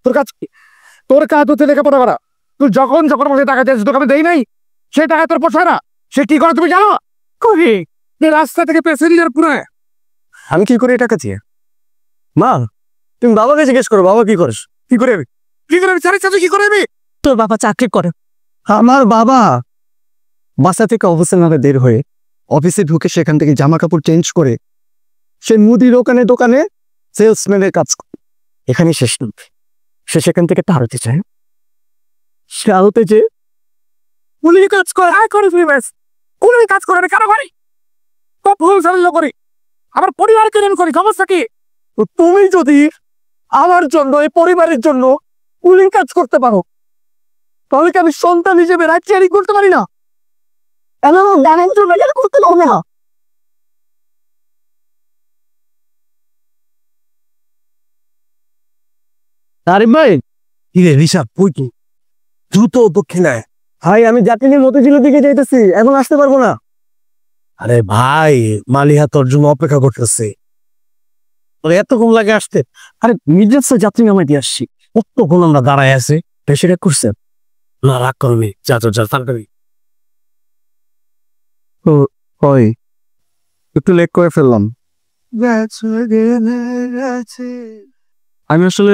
তোর কাজ কি? তোর কাজ হচ্ছে লেখাপড়া করা। তুই যখন যখন আমাকে টাকা দিয়েছিস তোকে আমি দেই নাই, সেই টাকা তোর পোষায় না। সে কি করে তুমি জানো? করি রাস্তা থেকে প্যাসেঞ্জার পুরায়। আমি কি করি টাকা দিয়ে? মা, তুমি বাবাকে জিজ্ঞেস করো, বাবা কি করিস? কি করে কি করে কি করে? তোর বাবা চাকরি করে। আমার বাবা বাসা থেকে অফিসে নামে বের হয়ে অফিসে ঢুকে সেখান থেকে জামা কাপড় চেঞ্জ করে সে মুদি দোকানে সেলসম্যানের কাজ করে। এখানে শেষ নয়, সে সেখান থেকে তাড়াতে চায়। সে আলোতে যে উনি কাজ করে আয় করে তুই ব্যাস, উনি কাজ করে না কেন করি? ভুল চালিয়ে করি, আমার পরিবারকে নিয়ে করি। সমস্যা কি? তুমি যদি আমার জন্য, এই পরিবারের জন্য উনি কাজ করতে পারো, তাহলে কি আমি সন্তান হিসেবে রাজ্যারি করতে পারি না? করতে পারবো না। তারিফ ভাই, কি রে ঋষাব, কই কি? দ্রুত দক্ষিণায়। ভাই আমি যাত্রী নিয়ে মতিঝিলের দিকে যাইতেছি, এখন আসতে পারবো না। আরে ভাই, মালিহা তোর জন্য অপেক্ষা করতেছে। এতক্ষণ লাগে আসতে? আরে মির্জার যাত্রী নামাই দিয়ে আসছি, কতক্ষণ আমরা দাঁড়ায় আছে। বেশি রাগ করছেন না? রাগ করবি, যা তাড়াতাড়ি। ওই একটু লেট করে ফেললাম। আমি আসলে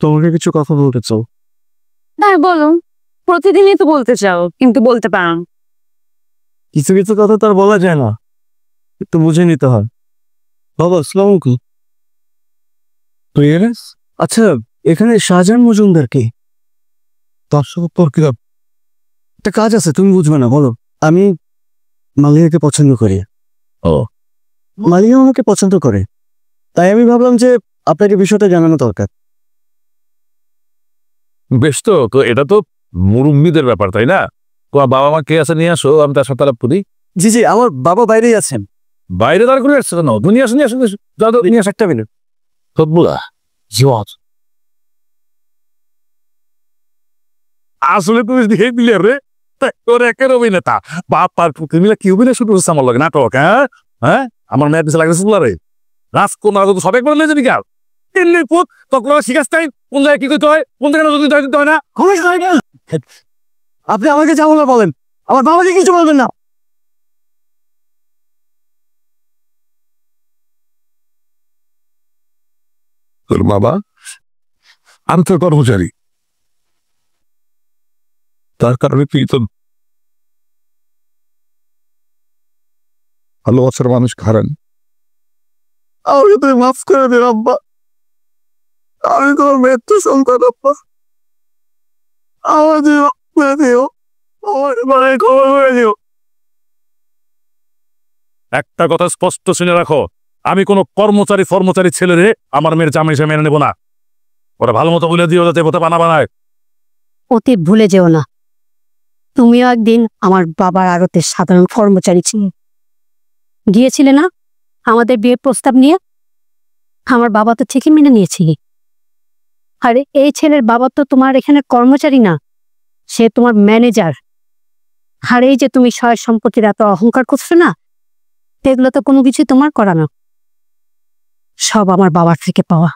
তোমাকে কিছু কথা বলতে চাও। হ্যাঁ বলো, প্রতিদিনই তো বলতে চাও কিন্তু বলতে পারো না। কিছু কিছু কথা তো আর বলা যায় না, একটু বুঝে নিতে হয়। বাবা আসসালামু আলাইকুম। আচ্ছা, এখানে শাহজাহান মজুমদার কি? তার সম্পর্কে একটা কাজ আছে, তুমি বুঝবে না, বলো। আমি মালিয়াকে পছন্দ করি। ও, মালিয়া আমাকে পছন্দ করে, তাই আমি ভাবলাম যে আপনাকে বিষয়টা জানানো দরকার। বেশ, তো তো এটা তো মুরব্বীদের ব্যাপার, তাই না? তোমার বাবা মা কে আছে নিয়ে আসো, আমি তার সাথে আলাপ করি। জি জি, আমার বাবা বাইরেই আছেন। বাইরে দাঁড় করে আসছে কেন? তুমি আসো, নিয়ে আসো, নিয়ে আসো। একটা মিনিট। আসলে তুমি দিয়ে দিলে রে, তোর একের অভিনেতা বাপ আর তুমি কি অভিনয় শুরু করছে আমার লগে নাটক? হ্যাঁ হ্যাঁ, আমার মেয়ের পিছিয়ে লাগতেছে রে রাজকুমার, সব একবার লেগে যাবি কার এমনি পুত তখন শিখাস তাই কোন জায়গায় কি করতে হয়, কোন জায়গায় নজর দিতে হয় না। আপনি আমাকে যা বলার বলেন, আমার বাবাকে কিছু বলবেন না। তোর বাবা আমি তোর কর্মচারী, তার কারণে তুই তো ভালোবাসার মানুষ হারান। আমাকে তুমি মাফ করে দিও আব্বা, আমি তোমার মৃত্যু সন্তান আব্বা। আমাদের করে দিও, আমার মানে খবর করে দিও। একটা কথা স্পষ্ট শুনে রাখো, আমি কোনো কর্মচারী ছেলেরে আমার মেয়ের জামাই হিসেবে মেনে নেব না। ওরা ভালো মতো বলে দিও যাতে পথে বানা বানায়। অতীত ভুলে যেও না, তুমিও একদিন আমার বাবার আড়তে সাধারণ কর্মচারী ছিলে, গিয়েছিলে না আমাদের বিয়ের প্রস্তাব নিয়ে? আমার বাবা তো ঠিকই মেনে নিয়েছিলি। আরে এই ছেলের বাবা তো তোমার এখানে কর্মচারী না, সে তোমার ম্যানেজার। আর এই যে তুমি সয় সম্পত্তির এত অহংকার করছো না, এগুলো তো কোনো কিছু তোমার করা না, সব আমার বাবার থেকে পাওয়া।